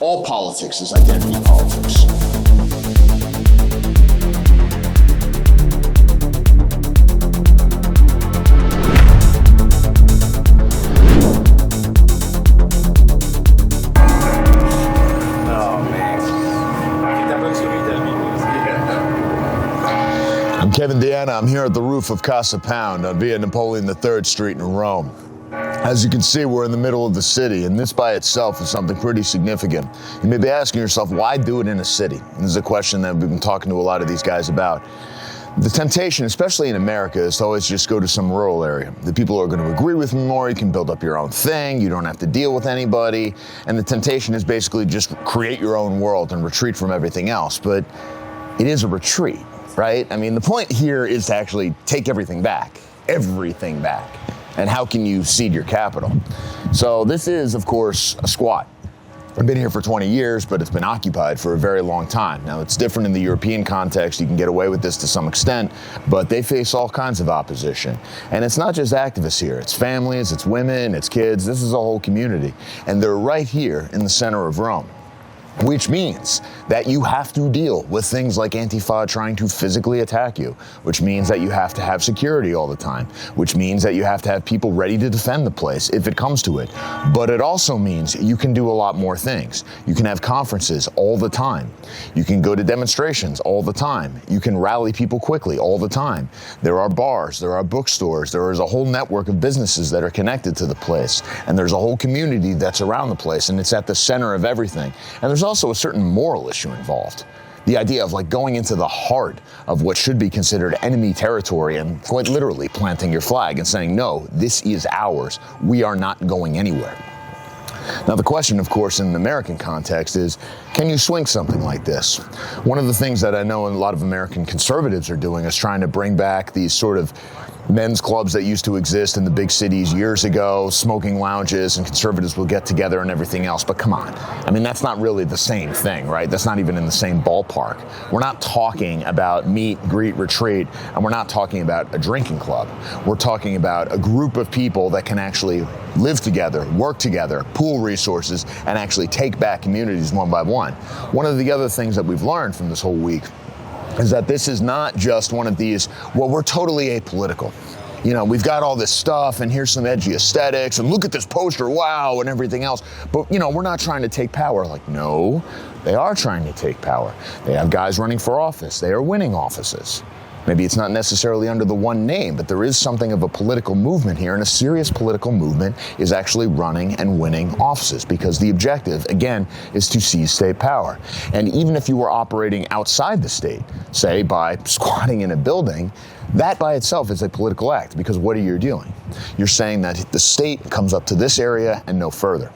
All politics is identity politics. I'm Kevin DeAnna. I'm here at the roof of Casa Pound on Via Napoleon III Street in Rome. As you can see, we're in the middle of the city, and this by itself is something pretty significant. You may be asking yourself, why do it in a city? And this is a question that we've been talking to a lot of these guys about. The temptation, especially in America, is to always just go to some rural area. The people are going to agree with me more, you can build up your own thing, you don't have to deal with anybody, and the temptation is basically just create your own world and retreat from everything else. But it is a retreat, right? I mean, the point here is to actually take everything back. And how can you cede your capital? So this is, of course, a squat. I've been here for 20 years, but it's been occupied for a very long time. Now, it's different in the European context. You can get away with this to some extent, but they face all kinds of opposition. And it's not just activists here. It's families, it's women, it's kids. This is a whole community. And they're right here in the center of Rome. Which means that you have to deal with things like Antifa trying to physically attack you, which means that you have to have security all the time, which means that you have to have people ready to defend the place if it comes to it. But it also means you can do a lot more things. You can have conferences all the time. You can go to demonstrations all the time. You can rally people quickly all the time. There are bars, there are bookstores, there is a whole network of businesses that are connected to the place, and there's a whole community that's around the place, and it's at the center of everything. And there's also a certain moral issue involved. The idea of like going into the heart of what should be considered enemy territory and quite literally planting your flag and saying, no, this is ours. We are not going anywhere. Now, the question, of course, in the American context is, can you swing something like this? One of the things that I know a lot of American conservatives are doing is trying to bring back these sort of men's clubs that used to exist in the big cities years ago, smoking lounges, and conservatives will get together and everything else. But come on, I mean, that's not really the same thing, right? That's not even in the same ballpark. We're not talking about meet, greet, retreat, and we're not talking about a drinking club. We're talking about a group of people that can actually live together, work together, pool resources, and actually take back communities one by one. One of the other things that we've learned from this whole week is that this is not just one of these, well, we're totally apolitical. You know, we've got all this stuff, and here's some edgy aesthetics, and look at this poster, wow, and everything else. But, you know, we're not trying to take power. Like, no, they are trying to take power. They have guys running for office. They are winning offices. Maybe it's not necessarily under the one name, but there is something of a political movement here, and a serious political movement is actually running and winning offices, because the objective, again, is to seize state power. And even if you were operating outside the state, say by squatting in a building, that by itself is a political act, because what are you doing? You're saying that the state comes up to this area and no further.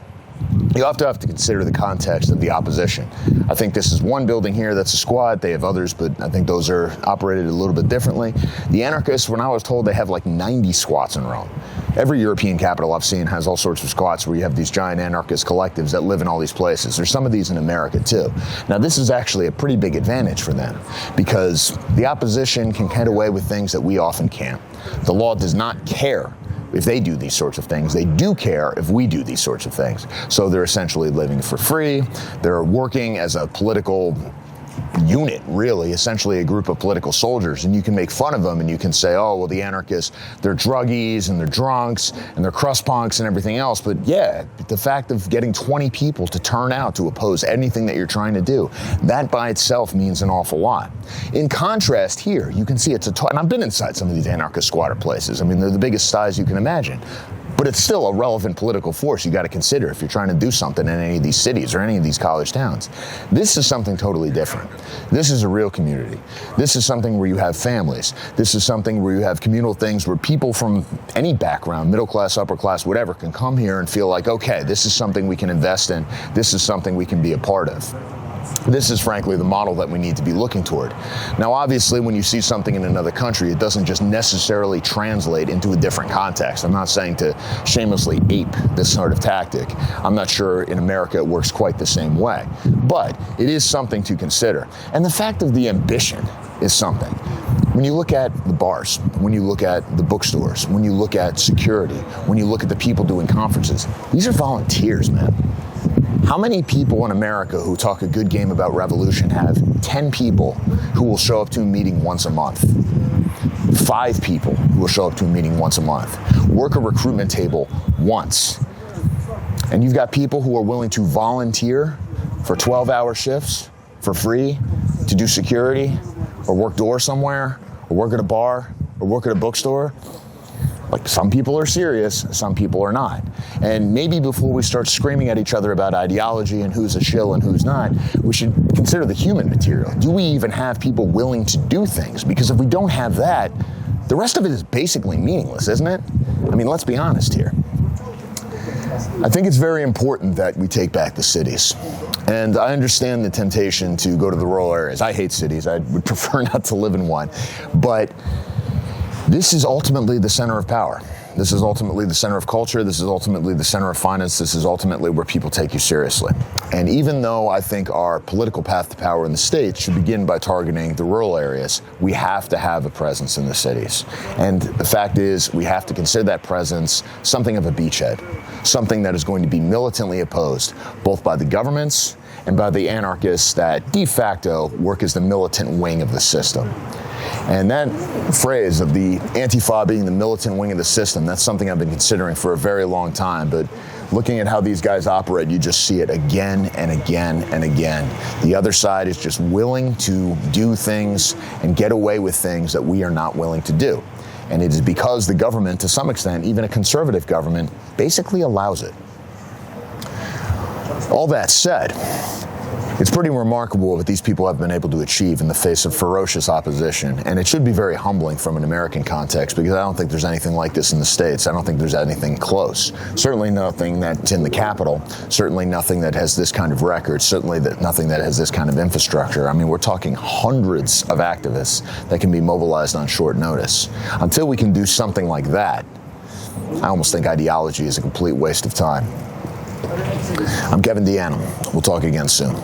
You have to consider the context of the opposition. I think this is one building here that's a squat. They have others, but I think those are operated a little bit differently. The anarchists, when I was told, they have like 90 squats in Rome. Every European capital I've seen has all sorts of squats where you have these giant anarchist collectives that live in all these places. There's some of these in America too. Now, this is actually a pretty big advantage for them, because the opposition can get away with things that we often can't. The law does not care if they do these sorts of things. They do care if we do these sorts of things. So they're essentially living for free. They're working as a political unit, really, essentially a group of political soldiers, and you can make fun of them and you can say, oh, well, the anarchists, they're druggies and they're drunks and they're crust punks and everything else. But yeah, the fact of getting 20 people to turn out to oppose anything that you're trying to do, that by itself means an awful lot. In contrast here, you can see it's and I've been inside some of these anarchist squatter places. I mean, they're the biggest size you can imagine. But it's still a relevant political force you got to consider if you're trying to do something in any of these cities or any of these college towns. This is something totally different. This is a real community. This is something where you have families. This is something where you have communal things where people from any background, middle class, upper class, whatever, can come here and feel like, okay, this is something we can invest in. This is something we can be a part of. This is frankly the model that we need to be looking toward. Now, obviously, when you see something in another country, it doesn't just necessarily translate into a different context. I'm not saying to shamelessly ape this sort of tactic. I'm not sure in America it works quite the same way. But it is something to consider. And the fact of the ambition is something. When you look at the bars, when you look at the bookstores, when you look at security, when you look at the people doing conferences, these are volunteers, man. How many people in America who talk a good game about revolution have 10 people who will show up to a meeting once a month? 5 people who will show up to a meeting once a month. Work a recruitment table once. And you've got people who are willing to volunteer for 12-hour shifts for free to do security or work doors somewhere or work at a bar or work at a bookstore. Like, some people are serious, some people are not. And maybe before we start screaming at each other about ideology and who's a shill and who's not, we should consider the human material. Do we even have people willing to do things? Because if we don't have that, the rest of it is basically meaningless, isn't it? I mean, let's be honest here. I think it's very important that we take back the cities. And I understand the temptation to go to the rural areas. I hate cities. I would prefer not to live in one. But this is ultimately the center of power. This is ultimately the center of culture. This is ultimately the center of finance. This is ultimately where people take you seriously. And even though I think our political path to power in the states should begin by targeting the rural areas, we have to have a presence in the cities. And the fact is, we have to consider that presence something of a beachhead, something that is going to be militantly opposed, both by the governments and by the anarchists that de facto work as the militant wing of the system. And that phrase of the Antifa being the militant wing of the system, that's something I've been considering for a very long time. But looking at how these guys operate, you just see it again and again and again. The other side is just willing to do things and get away with things that we are not willing to do. And it is because the government, to some extent, even a conservative government, basically allows it. All that said, it's pretty remarkable what these people have been able to achieve in the face of ferocious opposition, and it should be very humbling from an American context, because I don't think there's anything like this in the States. I don't think there's anything close. Certainly nothing that's in the Capitol, certainly nothing that has this kind of record, certainly nothing that has this kind of infrastructure. I mean, we're talking hundreds of activists that can be mobilized on short notice. Until we can do something like that, I almost think ideology is a complete waste of time. I'm Kevin DeAnna. We'll talk again soon.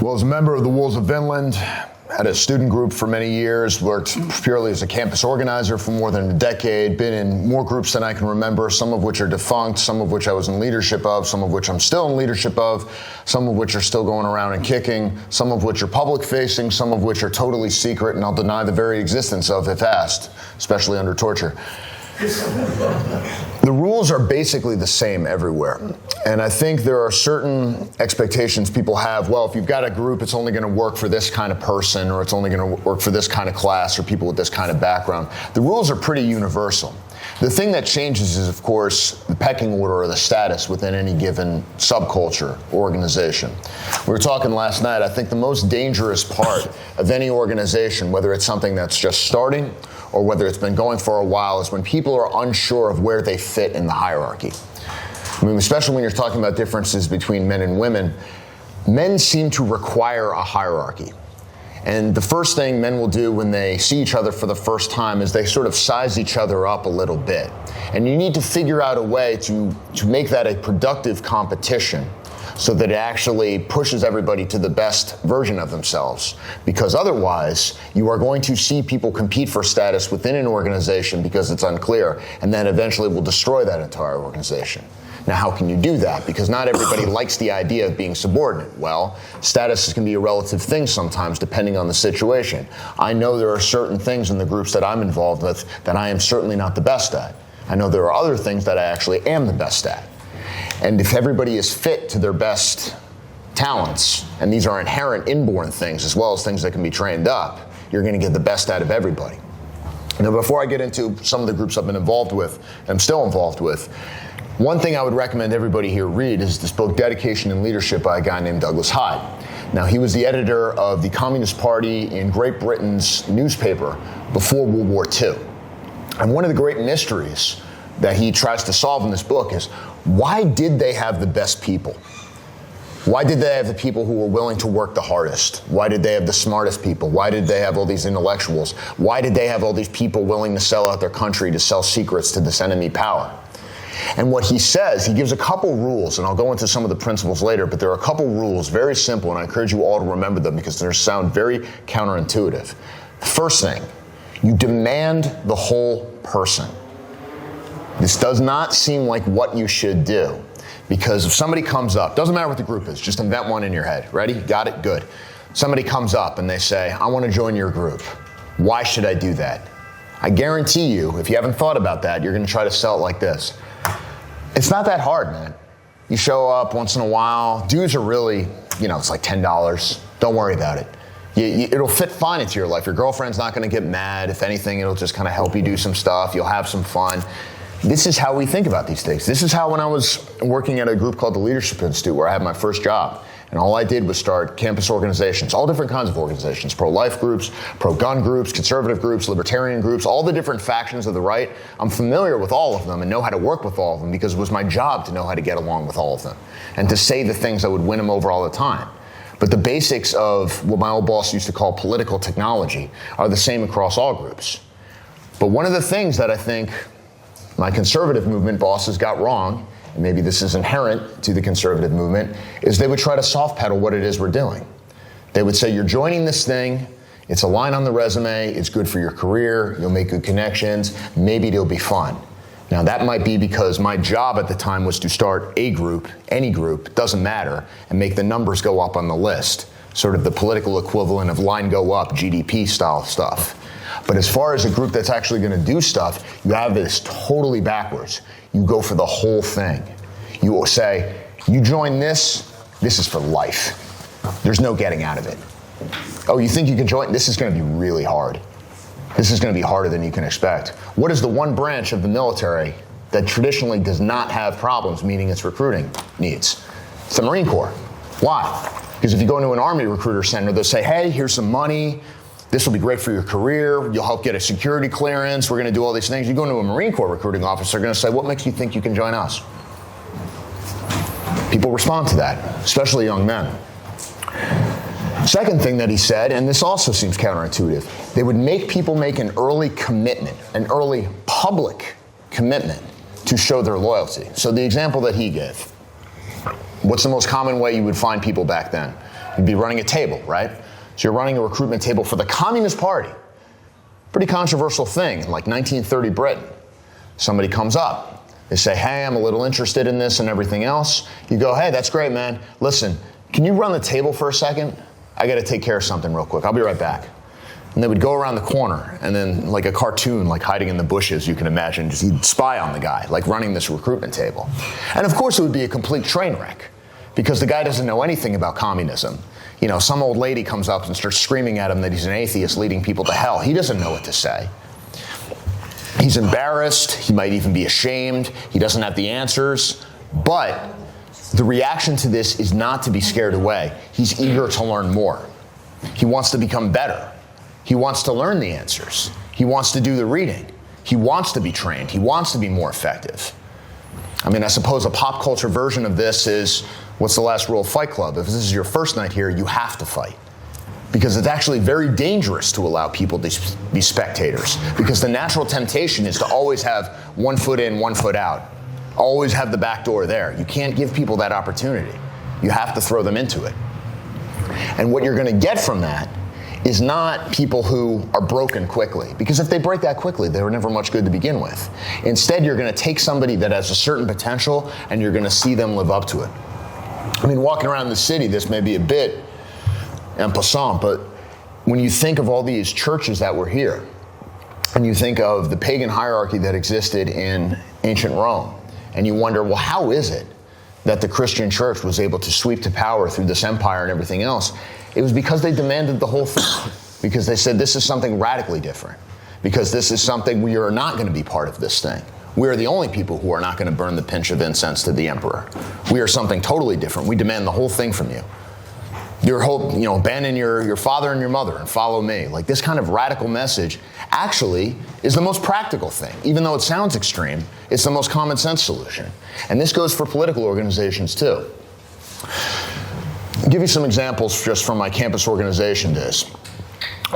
Well, as a member of the Wolves of Vinland, had a student group for many years, worked purely as a campus organizer for more than a decade, been in more groups than I can remember, some of which are defunct, some of which I was in leadership of, some of which I'm still in leadership of, some of which are still going around and kicking, some of which are public facing, some of which are totally secret, and I'll deny the very existence of if asked, especially under torture. The rules are basically the same everywhere. And I think there are certain expectations people have. Well, if you've got a group, it's only going to work for this kind of person, or it's only going to work for this kind of class, or people with this kind of background. The rules are pretty universal. The thing that changes is, of course, the pecking order or the status within any given subculture or organization. We were talking last night, I think the most dangerous part of any organization, whether it's something that's just starting or whether it's been going for a while, is when people are unsure of where they fit in the hierarchy. I mean, especially when you're talking about differences between men and women, men seem to require a hierarchy. And the first thing men will do when they see each other for the first time is they sort of size each other up a little bit. And you need to figure out a way to make that a productive competition so that it actually pushes everybody to the best version of themselves. Because otherwise, you are going to see people compete for status within an organization because it's unclear, and then eventually will destroy that entire organization. Now, how can you do that? Because not everybody likes the idea of being subordinate. Well, status can be a relative thing sometimes, depending on the situation. I know there are certain things in the groups that I'm involved with that I am certainly not the best at. I know there are other things that I actually am the best at. And if everybody is fit to their best talents, and these are inherent inborn things as well as things that can be trained up, you're going to get the best out of everybody. Now, before I get into some of the groups I've been involved with, and I'm still involved with, one thing I would recommend everybody here read is this book, Dedication and Leadership, by a guy named Douglas Hyde. Now, he was the editor of the Communist Party in Great Britain's newspaper before World War II. And one of the great mysteries that he tries to solve in this book is, why did they have the best people? Why did they have the people who were willing to work the hardest? Why did they have the smartest people? Why did they have all these intellectuals? Why did they have all these people willing to sell out their country to sell secrets to this enemy power? And what he says, he gives a couple rules, and I'll go into some of the principles later, but there are a couple rules, very simple, and I encourage you all to remember them because they sound very counterintuitive. First thing, You demand the whole person. This does not seem like what you should do. Because if somebody comes up, doesn't matter what the group is, just invent one in your head. Ready? Got it? Good. Somebody comes up and they say, I want to join your group. Why should I do that? I guarantee you, if you haven't thought about that, you're going to try to sell it like this. It's not that hard, man. You show up once in a while. Dues are really, it's like $10. Don't worry about it. It'll fit fine into your life. Your girlfriend's not going to get mad. If anything, it'll just kind of help you do some stuff. You'll have some fun. This is how we think about these things. This is how when I was working at a group called the Leadership Institute, where I had my first job, and all I did was start campus organizations, all different kinds of organizations, pro-life groups, pro-gun groups, conservative groups, libertarian groups, all the different factions of the right. I'm familiar with all of them and know how to work with all of them because it was my job to know how to get along with all of them and to say the things that would win them over all the time. But the basics of what my old boss used to call political technology are the same across all groups. But one of the things that I think my conservative movement bosses got wrong, and maybe this is inherent to the conservative movement, is they would try to soft pedal what it is we're doing. They would say, you're joining this thing, it's a line on the resume, it's good for your career, you'll make good connections, maybe it'll be fun. Now that might be because my job at the time was to start a group, any group, doesn't matter, and make the numbers go up on the list, sort of the political equivalent of line go up, GDP style stuff. But as far as a group that's actually going to do stuff, you have this totally backwards. You go for the whole thing. You will say, you join this is for life. There's no getting out of it. Oh, you think you can join? This is going to be really hard. This is going to be harder than you can expect. What is the one branch of the military that traditionally does not have problems meeting its recruiting needs? It's the Marine Corps. Why? Because if you go into an Army recruiter center, they'll say, hey, here's some money. This will be great for your career. You'll help get a security clearance. We're going to do all these things. You go into a Marine Corps recruiting office, they're going to say, what makes you think you can join us? People respond to that, especially young men. Second thing that he said, and this also seems counterintuitive, they would make people make an early commitment, an early public commitment to show their loyalty. So the example that he gave, what's the most common way you would find people back then? You'd be running a table, right? So you're running a recruitment table for the Communist Party. Pretty controversial thing, like 1930 Britain. Somebody comes up. They say, hey, I'm a little interested in this and everything else. You go, hey, that's great, man. Listen, can you run the table for a second? I got to take care of something real quick. I'll be right back. And they would go around the corner, and then like a cartoon, like hiding in the bushes, you can imagine, just he'd spy on the guy, like running this recruitment table. And of course it would be a complete train wreck, because the guy doesn't know anything about communism. Some old lady comes up and starts screaming at him that he's an atheist leading people to hell. He doesn't know what to say. He's embarrassed. He might even be ashamed. He doesn't have the answers. But the reaction to this is not to be scared away. He's eager to learn more. He wants to become better. He wants to learn the answers. He wants to do the reading. He wants to be trained. He wants to be more effective. I suppose a pop culture version of this is, what's the last rule of Fight Club? If this is your first night here, you have to fight. Because it's actually very dangerous to allow people to be spectators. Because the natural temptation is to always have 1 foot in, 1 foot out. Always have the back door there. You can't give people that opportunity. You have to throw them into it. And what you're going to get from that is not people who are broken quickly. Because if they break that quickly, they were never much good to begin with. Instead, you're going to take somebody that has a certain potential and you're going to see them live up to it. Walking around the city, this may be a bit en passant, but when you think of all these churches that were here, and you think of the pagan hierarchy that existed in ancient Rome, and you wonder, well, how is it that the Christian church was able to sweep to power through this empire and everything else? It was because they demanded the whole thing. Because they said, this is something radically different. Because this is something we are not going to be part of this thing. We are the only people who are not going to burn the pinch of incense to the emperor. We are something totally different. We demand the whole thing from you. Your whole, abandon your father and your mother and follow me. Like, this kind of radical message actually is the most practical thing. Even though it sounds extreme, it's the most common sense solution. And this goes for political organizations too. I'll give you some examples just from my campus organization days.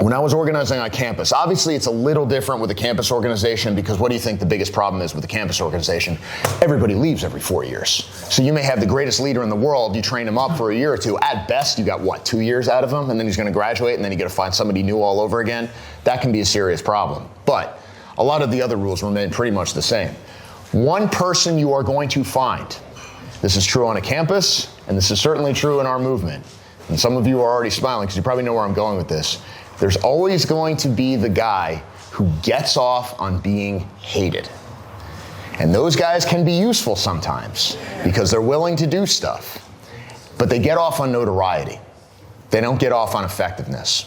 When I was organizing on campus, obviously it's a little different with a campus organization because what do you think the biggest problem is with the campus organization? Everybody leaves every 4 years. So you may have the greatest leader in the world, you train him up for a year or two. At best, you got what, 2 years out of him? And then he's gonna graduate and then you gotta find somebody new all over again. That can be a serious problem. But a lot of the other rules remain pretty much the same. One person you are going to find. This is true on a campus, and this is certainly true in our movement. And some of you are already smiling because you probably know where I'm going with this. There's always going to be the guy who gets off on being hated. And those guys can be useful sometimes because they're willing to do stuff. But they get off on notoriety. They don't get off on effectiveness.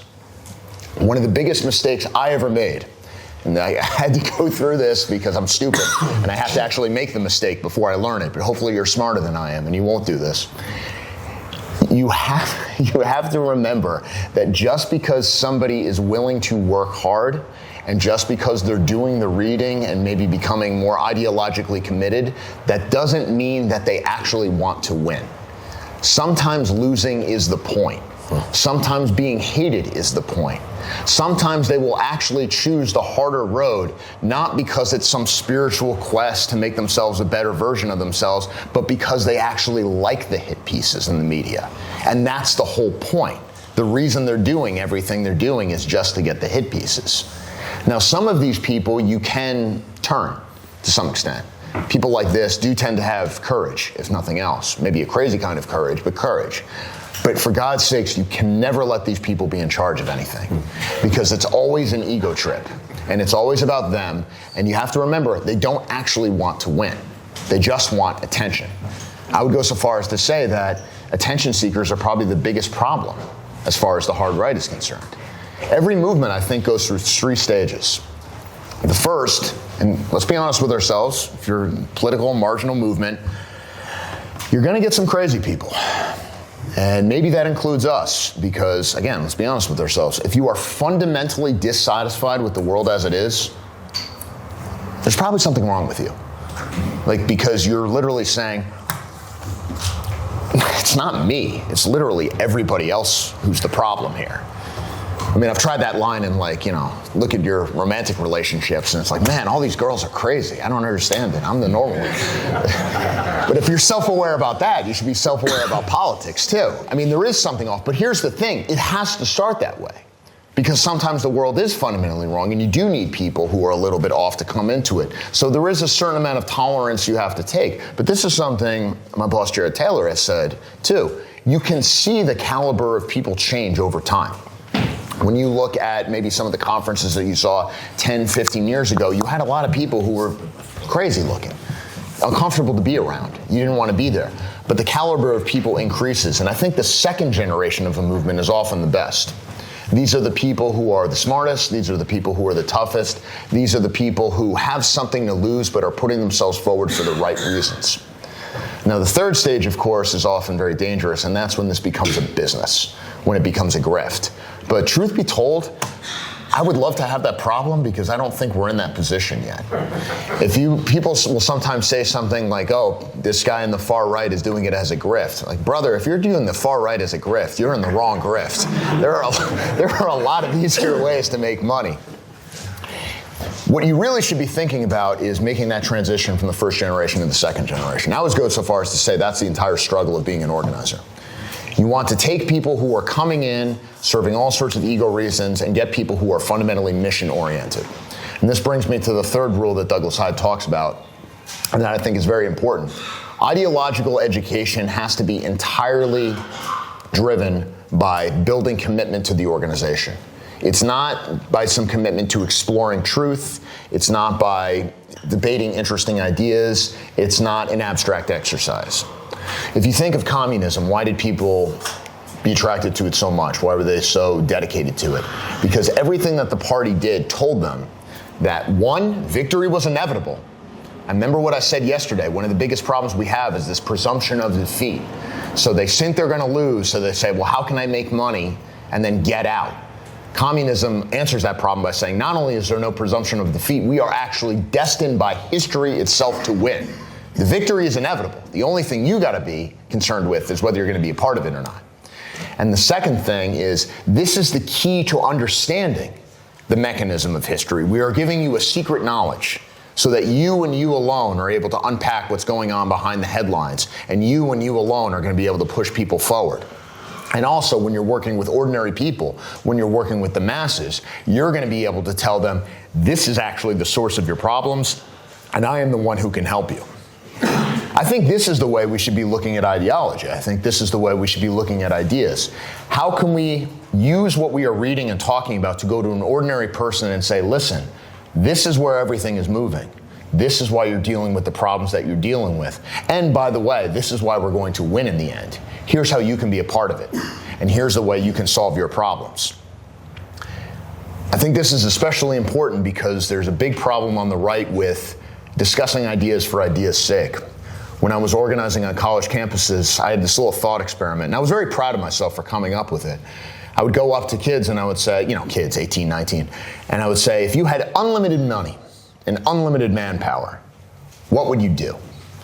One of the biggest mistakes I ever made, and I had to go through this because I'm stupid and I have to actually make the mistake before I learn it, but hopefully you're smarter than I am and you won't do this. You have to remember that just because somebody is willing to work hard and just because they're doing the reading and maybe becoming more ideologically committed, that doesn't mean that they actually want to win. Sometimes losing is the point. Sometimes being hated is the point. Sometimes they will actually choose the harder road, not because it's some spiritual quest to make themselves a better version of themselves, but because they actually like the hit pieces in the media. And that's the whole point. The reason they're doing everything they're doing is just to get the hit pieces. Now, some of these people you can turn to some extent. People like this do tend to have courage, if nothing else. Maybe a crazy kind of courage, but courage. But for God's sakes, you can never let these people be in charge of anything because it's always an ego trip and it's always about them. And you have to remember, they don't actually want to win. They just want attention. I would go so far as to say that attention seekers are probably the biggest problem as far as the hard right is concerned. Every movement, I think, goes through 3 stages. The first, and let's be honest with ourselves, if you're a political, marginal movement, you're going to get some crazy people. And maybe that includes us because, again, let's be honest with ourselves. If you are fundamentally dissatisfied with the world as it is, there's probably something wrong with you. Because you're literally saying, it's not me, it's literally everybody else who's the problem here. I mean, I've tried that line in look at your romantic relationships and it's like, man, all these girls are crazy. I don't understand it. I'm the normal one. But if you're self-aware about that, you should be self-aware about politics too. I mean, there is something off, but here's the thing. It has to start that way because sometimes the world is fundamentally wrong and you do need people who are a little bit off to come into it. So there is a certain amount of tolerance you have to take. But this is something my boss, Jared Taylor, has said too. You can see the caliber of people change over time. When you look at maybe some of the conferences that you saw 10, 15 years ago, you had a lot of people who were crazy looking, uncomfortable to be around. You didn't want to be there. But the caliber of people increases. And I think the second generation of a movement is often the best. These are the people who are the smartest. These are the people who are the toughest. These are the people who have something to lose but are putting themselves forward for the right reasons. Now, the third stage, of course, is often very dangerous, and that's when this becomes a business, when it becomes a grift. But truth be told, I would love to have that problem because I don't think we're in that position yet. People will sometimes say something like, oh, this guy in the far right is doing it as a grift. Like, brother, if you're doing the far right as a grift, you're in the wrong grift. There are a lot of easier ways to make money. What you really should be thinking about is making that transition from the first generation to the second generation. I always go so far as to say that's the entire struggle of being an organizer. You want to take people who are coming in, serving all sorts of ego reasons, and get people who are fundamentally mission-oriented. And this brings me to the third rule that Douglas Hyde talks about, and that I think is very important. Ideological education has to be entirely driven by building commitment to the organization. It's not by some commitment to exploring truth. It's not by debating interesting ideas. It's not an abstract exercise. If you think of communism, why did people be attracted to it so much? Why were they so dedicated to it? Because everything that the party did told them that, one, victory was inevitable. I remember what I said yesterday. One of the biggest problems we have is this presumption of defeat. So they think they're going to lose, so they say, well, how can I make money and then get out? Communism answers that problem by saying not only is there no presumption of defeat, we are actually destined by history itself to win. The victory is inevitable. The only thing you got to be concerned with is whether you're going to be a part of it or not. And the second thing is, this is the key to understanding the mechanism of history. We are giving you a secret knowledge so that you and you alone are able to unpack what's going on behind the headlines, and you and you alone are going to be able to push people forward. And also, when you're working with ordinary people, when you're working with the masses, you're going to be able to tell them, this is actually the source of your problems, and I am the one who can help you. I think this is the way we should be looking at ideology. I think this is the way we should be looking at ideas. How can we use what we are reading and talking about to go to an ordinary person and say, listen, this is where everything is moving. This is why you're dealing with the problems that you're dealing with. And by the way, this is why we're going to win in the end. Here's how you can be a part of it. And here's the way you can solve your problems. I think this is especially important because there's a big problem on the right with discussing ideas for ideas' sake. When I was organizing on college campuses, I had this little thought experiment, and I was very proud of myself for coming up with it. I would go up to kids and I would say, kids, 18, 19, and I would say, if you had unlimited money and unlimited manpower, what would you do?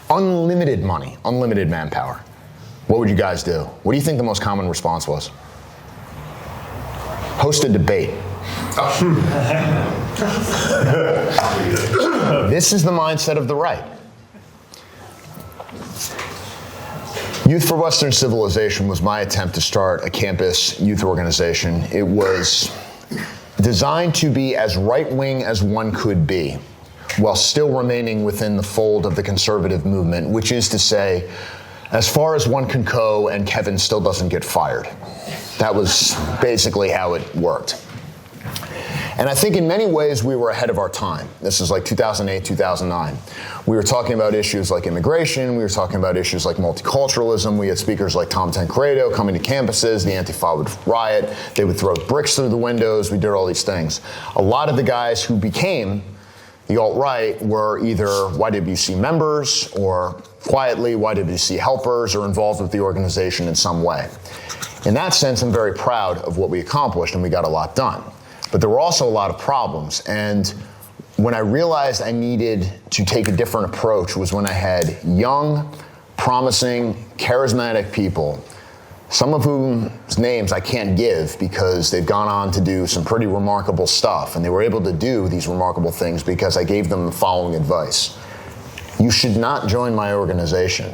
Unlimited money, unlimited manpower. What would you guys do? What do you think the most common response was? Host a debate. This is the mindset of the right. Youth for Western Civilization was my attempt to start a campus youth organization. It was designed to be as right-wing as one could be, while still remaining within the fold of the conservative movement, which is to say, as far as one can go and Kevin still doesn't get fired. That was basically how it worked. And I think in many ways we were ahead of our time. This is like 2008, 2009. We were talking about issues like immigration. We were talking about issues like multiculturalism. We had speakers like Tom Tancredo coming to campuses. The Antifa would riot. They would throw bricks through the windows. We did all these things. A lot of the guys who became the alt-right were either YWC members or quietly YWC helpers or involved with the organization in some way. In that sense, I'm very proud of what we accomplished, and we got a lot done. But there were also a lot of problems, and when I realized I needed to take a different approach was when I had young, promising, charismatic people, some of whose names I can't give because they've gone on to do some pretty remarkable stuff, and they were able to do these remarkable things because I gave them the following advice. You should not join my organization.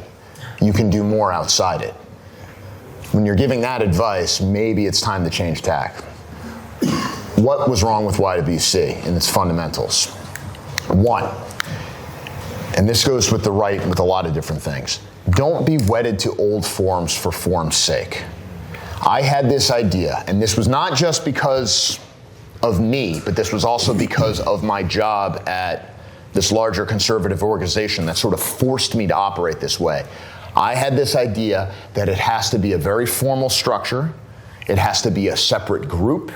You can do more outside it. When you're giving that advice, maybe it's time to change tack. What was wrong with YWC in its fundamentals? One, and this goes with the right with a lot of different things, don't be wedded to old forms for form's sake. I had this idea, and this was not just because of me, but this was also because of my job at this larger conservative organization that sort of forced me to operate this way. I had this idea that it has to be a very formal structure. It has to be a separate group.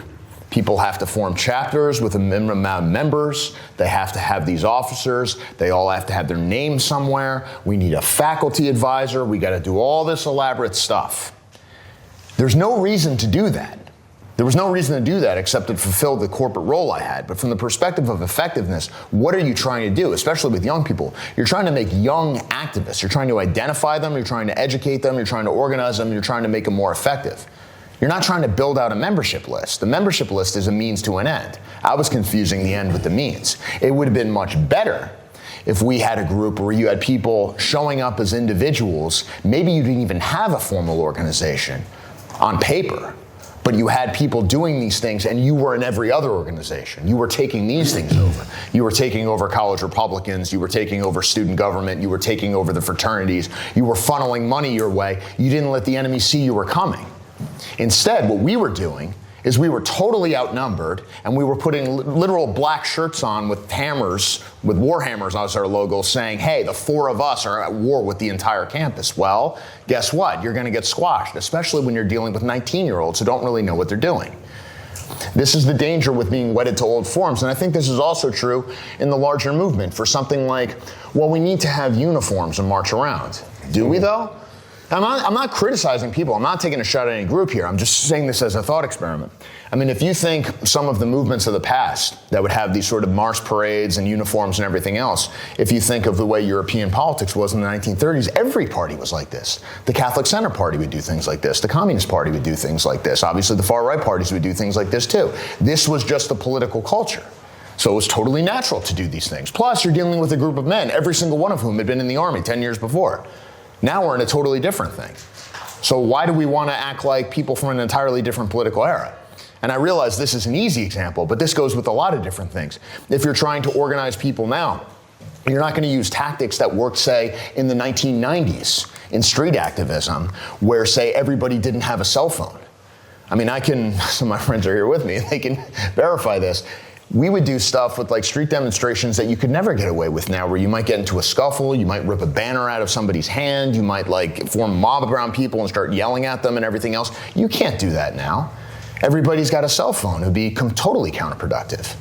People have to form chapters with a minimum amount of members. They have to have these officers. They all have to have their name somewhere. We need a faculty advisor. We got to do all this elaborate stuff. There's no reason to do that. There was no reason to do that except to fulfill the corporate role I had. But from the perspective of effectiveness, what are you trying to do, especially with young people? You're trying to make young activists. You're trying to identify them. You're trying to educate them. You're trying to organize them. You're trying to make them more effective. You're not trying to build out a membership list. The membership list is a means to an end. I was confusing the end with the means. It would have been much better if we had a group where you had people showing up as individuals. Maybe you didn't even have a formal organization on paper, but you had people doing these things, and you were in every other organization. You were taking these things over. You were taking over college Republicans. You were taking over student government. You were taking over the fraternities. You were funneling money your way. You didn't let the enemy see you were coming. Instead, what we were doing is we were totally outnumbered, and we were putting literal black shirts on with hammers, with war hammers as our logo, saying, hey, the four of us are at war with the entire campus. Well, guess what? You're going to get squashed, especially when you're dealing with 19-year-olds who don't really know what they're doing. This is the danger with being wedded to old forms, and I think this is also true in the larger movement for something like, well, we need to have uniforms and march around. Do we, though? I'm not criticizing people. I'm not taking a shot at any group here. I'm just saying this as a thought experiment. I mean, if you think some of the movements of the past that would have these sort of march parades and uniforms and everything else, if you think of the way European politics was in the 1930s, every party was like this. The Catholic Center Party would do things like this. The Communist Party would do things like this. Obviously, the far-right parties would do things like this too. This was just the political culture. So it was totally natural to do these things. Plus, you're dealing with a group of men, every single one of whom had been in the army 10 years before. Now we're in a totally different thing. So why do we want to act like people from an entirely different political era? And I realize this is an easy example, but this goes with a lot of different things. If you're trying to organize people now, you're not going to use tactics that worked, say, in the 1990s in street activism, where, say, everybody didn't have a cell phone. I mean, some of my friends are here with me, and they can verify this. We would do stuff with like street demonstrations that you could never get away with now, where you might get into a scuffle, you might rip a banner out of somebody's hand, you might like form a mob around people and start yelling at them and everything else. You can't do that now. Everybody's got a cell phone. It would be totally counterproductive.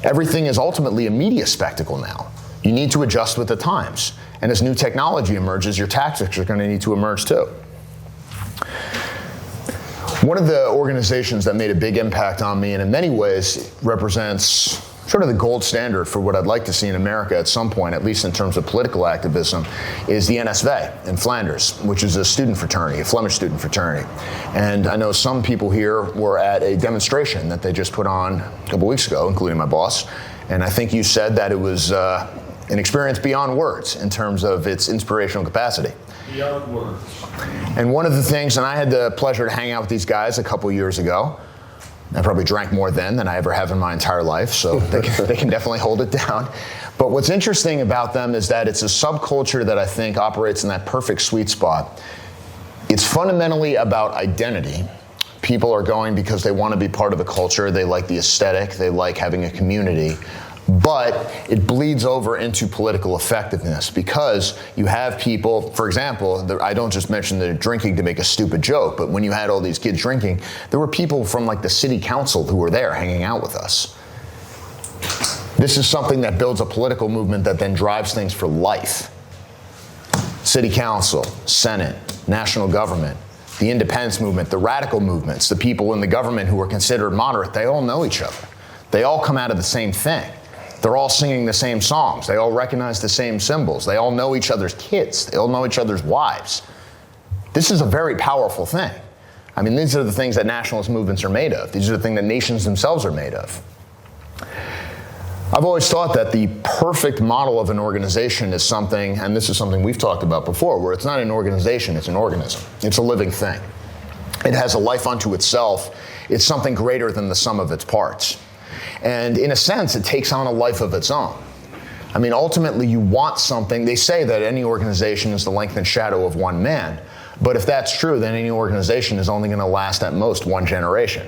Everything is ultimately a media spectacle now. You need to adjust with the times. And as new technology emerges, your tactics are going to need to emerge too. One of the organizations that made a big impact on me and in many ways represents sort of the gold standard for what I'd like to see in America at some point, at least in terms of political activism, is the NSV in Flanders, which is a student fraternity, a Flemish student fraternity. And I know some people here were at a demonstration that they just put on a couple weeks ago, including my boss. And I think you said that it was an experience beyond words in terms of its inspirational capacity. Beyond words. And one of the things, and I had the pleasure to hang out with these guys a couple years ago. I probably drank more then than I ever have in my entire life, so they can definitely hold it down. But what's interesting about them is that it's a subculture that I think operates in that perfect sweet spot. It's fundamentally about identity. People are going because they want to be part of the culture, they like the aesthetic, they like having a community. But it bleeds over into political effectiveness because you have people, for example, I don't just mention the drinking to make a stupid joke, but when you had all these kids drinking, there were people from like the city council who were there hanging out with us. This is something that builds a political movement that then drives things for life. City council, Senate, national government, the independence movement, the radical movements, the people in the government who are considered moderate, they all know each other. They all come out of the same thing. They're all singing the same songs. They all recognize the same symbols. They all know each other's kids. They all know each other's wives. This is a very powerful thing. I mean, these are the things that nationalist movements are made of. These are the things that nations themselves are made of. I've always thought that the perfect model of an organization is something, and this is something we've talked about before, where it's not an organization, it's an organism. It's a living thing. It has a life unto itself. It's something greater than the sum of its parts. And in a sense, it takes on a life of its own. I mean, ultimately, you want something. They say that any organization is the lengthened shadow of one man. But if that's true, then any organization is only going to last at most one generation.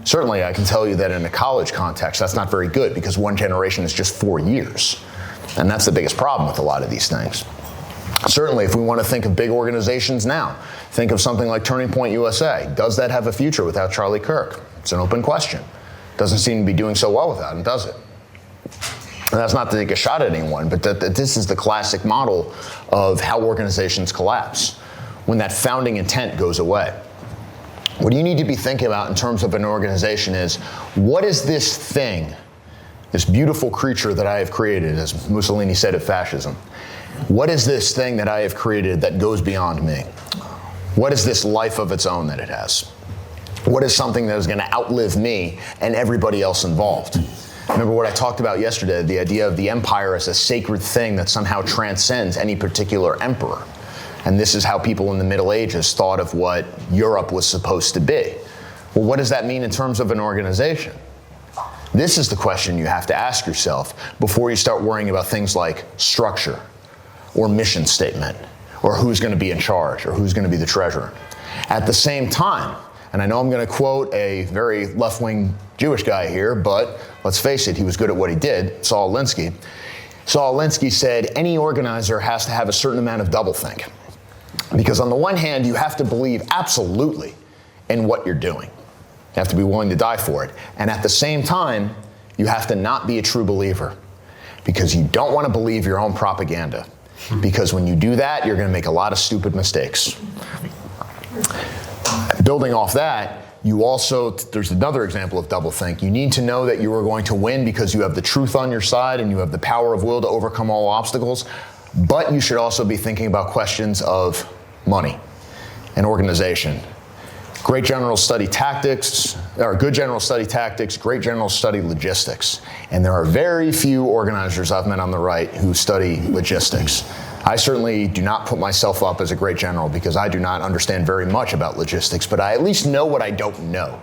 Certainly, I can tell you that in a college context, that's not very good because one generation is just 4 years. And that's the biggest problem with a lot of these things. Certainly, if we want to think of big organizations now, think of something like Turning Point USA. Does that have a future without Charlie Kirk? It's an open question. Doesn't seem to be doing so well without him, does it? And that's not to take a shot at anyone, but that this is the classic model of how organizations collapse, when that founding intent goes away. What you need to be thinking about in terms of an organization is, what is this thing, this beautiful creature that I have created, as Mussolini said of fascism? What is this thing that I have created that goes beyond me? What is this life of its own that it has? What is something that is going to outlive me and everybody else involved? Remember what I talked about yesterday, the idea of the empire as a sacred thing that somehow transcends any particular emperor. And this is how people in the Middle Ages thought of what Europe was supposed to be. Well, what does that mean in terms of an organization? This is the question you have to ask yourself before you start worrying about things like structure or mission statement or who's going to be in charge or who's going to be the treasurer. At the same time, and I know I'm going to quote a very left-wing Jewish guy here, but let's face it, he was good at what he did, Saul Alinsky. Saul Alinsky said, any organizer has to have a certain amount of doublethink. Because on the one hand, you have to believe absolutely in what you're doing. You have to be willing to die for it. And at the same time, you have to not be a true believer. Because you don't want to believe your own propaganda. Because when you do that, you're gonna make a lot of stupid mistakes. Building off that, there's another example of doublethink. You need to know that you are going to win because you have the truth on your side and you have the power of will to overcome all obstacles. But you should also be thinking about questions of money and organization. Great generals study tactics, or good generals study tactics, great generals study logistics. And there are very few organizers I've met on the right who study logistics. I certainly do not put myself up as a great general because I do not understand very much about logistics, but I at least know what I don't know.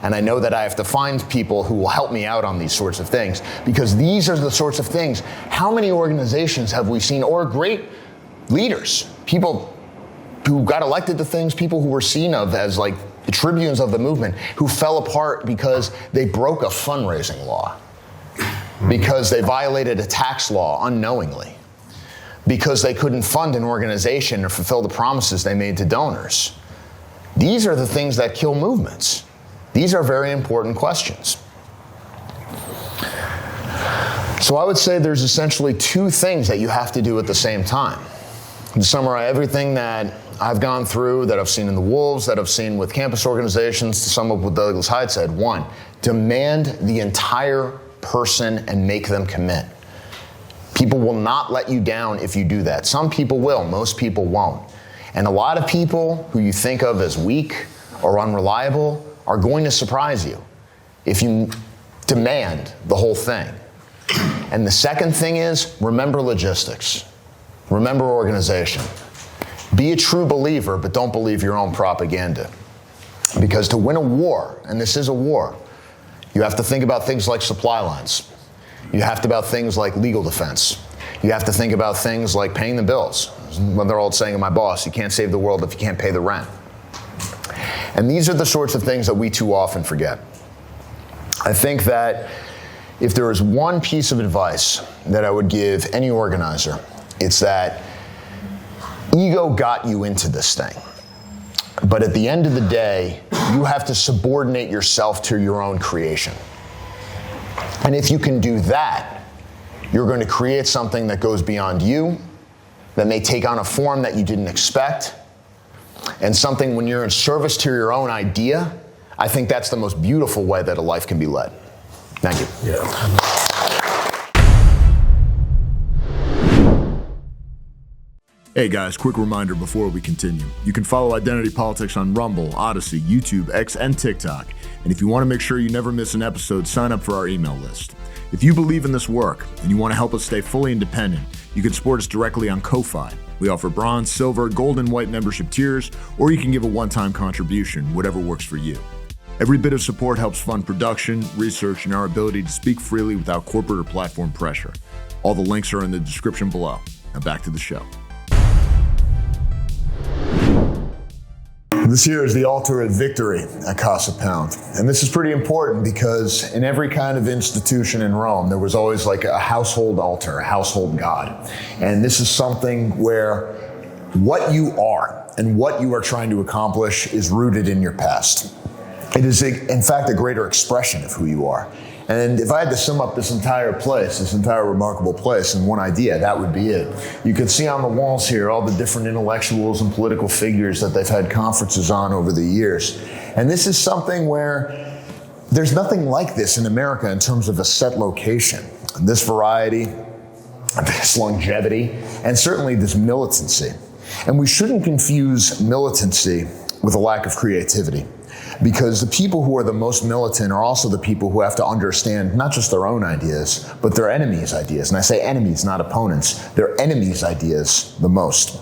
And I know that I have to find people who will help me out on these sorts of things, because these are the sorts of things. How many organizations have we seen, or great leaders, people who got elected to things, people who were seen of as like the tribunes of the movement, who fell apart because they broke a fundraising law, because they violated a tax law unknowingly, because they couldn't fund an organization or fulfill the promises they made to donors. These are the things that kill movements. These are very important questions. So I would say there's essentially two things that you have to do at the same time. To summarize everything that I've gone through, that I've seen in the Wolves, that I've seen with campus organizations, to sum up what Douglas Hyde said. One, demand the entire person and make them commit. People will not let you down if you do that. Some people will, most people won't. And a lot of people who you think of as weak or unreliable are going to surprise you if you demand the whole thing. And the second thing is, remember logistics. Remember organization. Be a true believer, but don't believe your own propaganda. Because to win a war, and this is a war, you have to think about things like supply lines. You have to about things like legal defense. You have to think about things like paying the bills. When they're all saying to my boss, you can't save the world if you can't pay the rent. And these are the sorts of things that we too often forget. I think that if there is one piece of advice that I would give any organizer, it's that ego got you into this thing. But at the end of the day, you have to subordinate yourself to your own creation. And if you can do that, you're going to create something that goes beyond you, that may take on a form that you didn't expect, and something when you're in service to your own idea, I think that's the most beautiful way that a life can be led. Thank you. Yeah. Hey guys, quick reminder before we continue. You can follow Identity Politics on Rumble, Odyssey, YouTube, X, and TikTok. And if you want to make sure you never miss an episode, sign up for our email list. If you believe in this work and you want to help us stay fully independent, you can support us directly on Ko-Fi. We offer bronze, silver, gold, and white membership tiers, or you can give a one-time contribution, whatever works for you. Every bit of support helps fund production, research, and our ability to speak freely without corporate or platform pressure. All the links are in the description below. Now back to the show. This here is the altar of victory at Casa Pound. And this is pretty important because in every kind of institution in Rome, there was always like a household altar, a household god. And this is something where what you are and what you are trying to accomplish is rooted in your past. It is, in fact, a greater expression of who you are. And if I had to sum up this entire place, this entire remarkable place in one idea, that would be it. You can see on the walls here all the different intellectuals and political figures that they've had conferences on over the years. And this is something where there's nothing like this in America in terms of a set location. This variety, this longevity, and certainly this militancy. And we shouldn't confuse militancy with a lack of creativity. Because the people who are the most militant are also the people who have to understand not just their own ideas, but their enemies' ideas. And I say enemies, not opponents. Their enemies' ideas the most.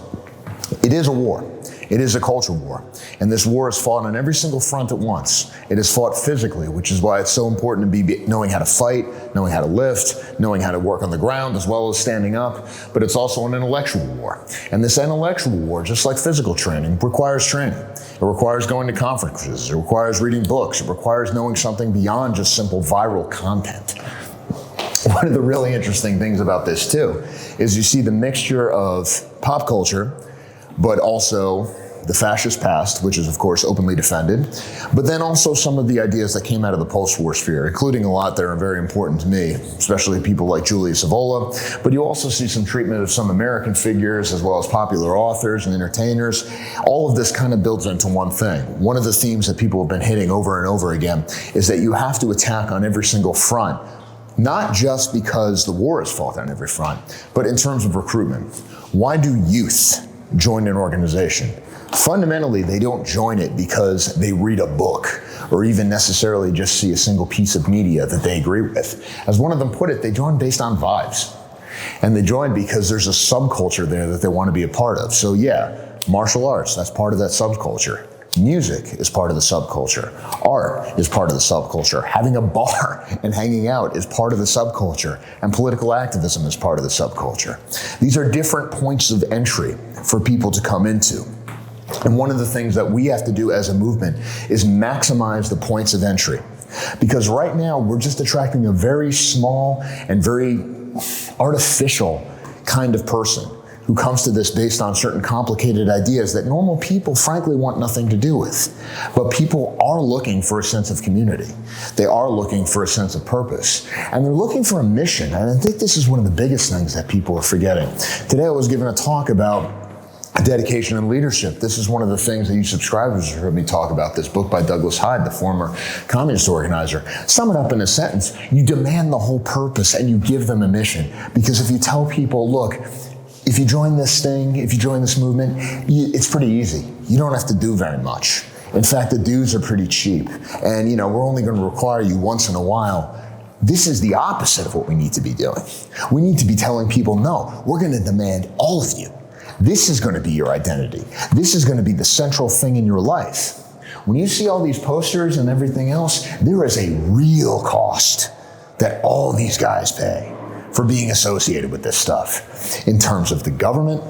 It is a war. It is a culture war. And this war is fought on every single front at once. It is fought physically, which is why it's so important to be knowing how to fight, knowing how to lift, knowing how to work on the ground, as well as standing up. But it's also an intellectual war. And this intellectual war, just like physical training, requires training. It requires going to conferences. It requires reading books. It requires knowing something beyond just simple viral content. One of the really interesting things about this, too, is you see the mixture of pop culture, but also the fascist past, which is of course openly defended, but then also some of the ideas that came out of the post-war sphere, including a lot that are very important to me, especially people like Julius Evola. But you also see some treatment of some American figures as well as popular authors and entertainers. All of this kind of builds into one thing. One of the themes that people have been hitting over and over again is that you have to attack on every single front, not just because the war is fought on every front, but in terms of recruitment. Why do youth join an organization? Fundamentally, they don't join it because they read a book or even necessarily just see a single piece of media that they agree with. As one of them put it, they join based on vibes. And they join because there's a subculture there that they want to be a part of. So yeah, martial arts, that's part of that subculture. Music is part of the subculture. Art is part of the subculture. Having a bar and hanging out is part of the subculture. And political activism is part of the subculture. These are different points of entry for people to come into. And one of the things that we have to do as a movement is maximize the points of entry. Because right now, we're just attracting a very small and very artificial kind of person who comes to this based on certain complicated ideas that normal people frankly want nothing to do with. But people are looking for a sense of community. They are looking for a sense of purpose. And they're looking for a mission. And I think this is one of the biggest things that people are forgetting. Today I was giving a talk about dedication and leadership. This is one of the things that you subscribers have heard me talk about, this book by Douglas Hyde, the former communist organizer. Sum it up in a sentence. You demand the whole purpose and you give them a mission. Because if you tell people, look, if you join this thing, if you join this movement, it's pretty easy. You don't have to do very much. In fact, the dues are pretty cheap. And we're only going to require you once in a while. This is the opposite of what we need to be doing. We need to be telling people, no, we're going to demand all of you. This is going to be your identity. This is going to be the central thing in your life. When you see all these posters and everything else, there is a real cost that all these guys pay for being associated with this stuff, in terms of the government,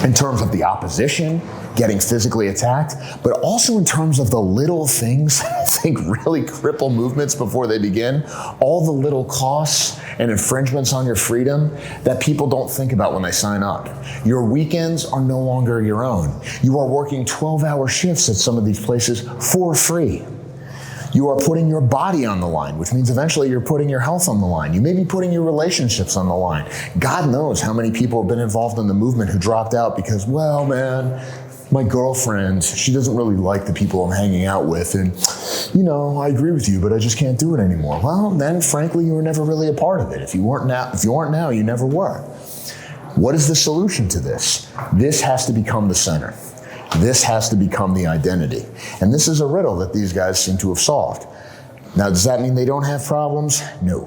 in terms of the opposition, getting physically attacked, but also in terms of the little things that I think really cripple movements before they begin, all the little costs and infringements on your freedom that people don't think about when they sign up. Your weekends are no longer your own. You are working 12-hour shifts at some of these places for free. You are putting your body on the line, which means eventually you're putting your health on the line. You may be putting your relationships on the line. God knows how many people have been involved in the movement who dropped out because, well, man, my girlfriend, she doesn't really like the people I'm hanging out with. And, I agree with you, but I just can't do it anymore. Well, then, frankly, you were never really a part of it. If you aren't now, you never were. What is the solution to this? This has to become the center. This has to become the identity. And this is a riddle that these guys seem to have solved. Now, does that mean they don't have problems? No,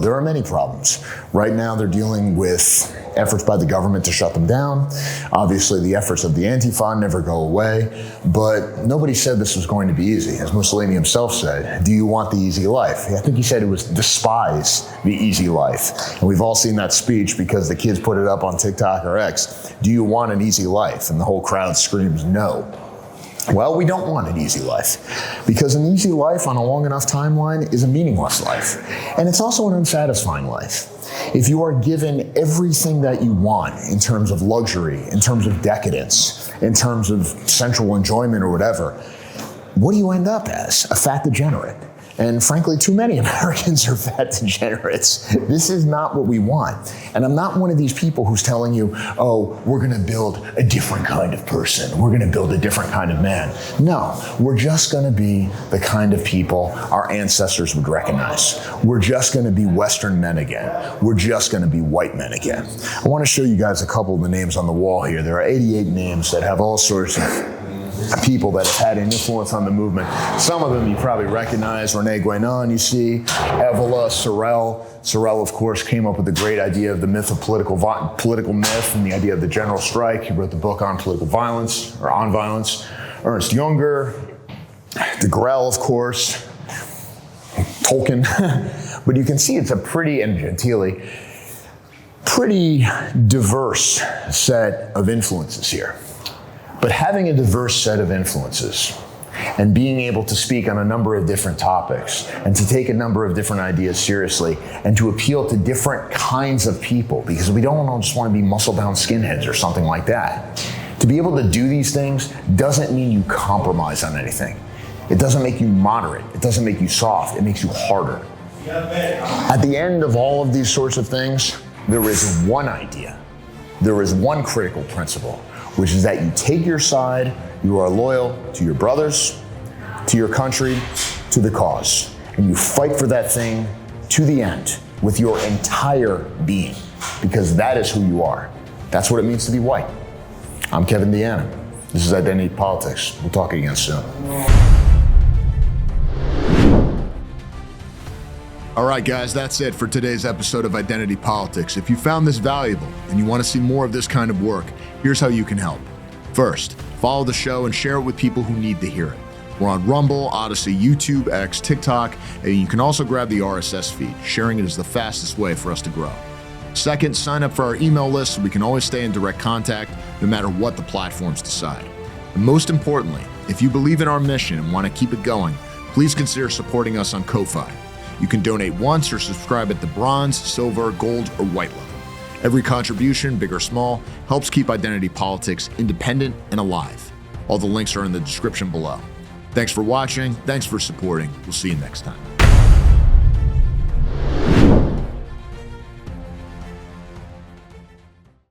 there are many problems. Right now, they're dealing with efforts by the government to shut them down. Obviously, the efforts of the Antifa never go away, but nobody said this was going to be easy. As Mussolini himself said, do you want the easy life? I think he said it was despise the easy life. And we've all seen that speech because the kids put it up on TikTok or X. Do you want an easy life? And the whole crowd screams no. Well, we don't want an easy life, because an easy life on a long enough timeline is a meaningless life. And it's also an unsatisfying life. If you are given everything that you want in terms of luxury, in terms of decadence, in terms of sensual enjoyment or whatever, what do you end up as? A fat degenerate. And frankly, too many Americans are fat degenerates. This is not what we want. And I'm not one of these people who's telling you, oh, we're going to build a different kind of person. We're going to build a different kind of man. No, we're just going to be the kind of people our ancestors would recognize. We're just going to be Western men again. We're just going to be white men again. I want to show you guys a couple of the names on the wall here. There are 88 names that have all sorts of people that have had an influence on the movement. Some of them you probably recognize. Rene Guénon, you see. Evola, Sorel. Sorel, of course, came up with the great idea of the myth of political myth and the idea of the general strike. He wrote the book on political violence, or on violence. Ernst Junger, de Grelle, of course, Tolkien. But you can see it's a pretty, and Gentili, pretty diverse set of influences here. But having a diverse set of influences and being able to speak on a number of different topics and to take a number of different ideas seriously and to appeal to different kinds of people, because we don't just want to be muscle-bound skinheads or something like that. To be able to do these things doesn't mean you compromise on anything. It doesn't make you moderate. It doesn't make you soft. It makes you harder. At the end of all of these sorts of things, there is one idea. There is one critical principle, which is that you take your side, you are loyal to your brothers, to your country, to the cause, and you fight for that thing to the end with your entire being, because that is who you are. That's what it means to be white. I'm Kevin DeAnna. This is Identity Politics. We'll talk again soon. All right, guys, that's it for today's episode of Identity Politics. If you found this valuable and you want to see more of this kind of work, here's how you can help. First, follow the show and share it with people who need to hear it. We're on Rumble, Odyssey, YouTube, X, TikTok, and you can also grab the RSS feed. Sharing it is the fastest way for us to grow. Second, sign up for our email list so we can always stay in direct contact no matter what the platforms decide. And most importantly, if you believe in our mission and want to keep it going, please consider supporting us on Ko-Fi. You can donate once or subscribe at the bronze, silver, gold, or white level. Every contribution, big or small, helps keep Identity Politics independent and alive. All the links are in the description below. Thanks for watching. Thanks for supporting. We'll see you next time.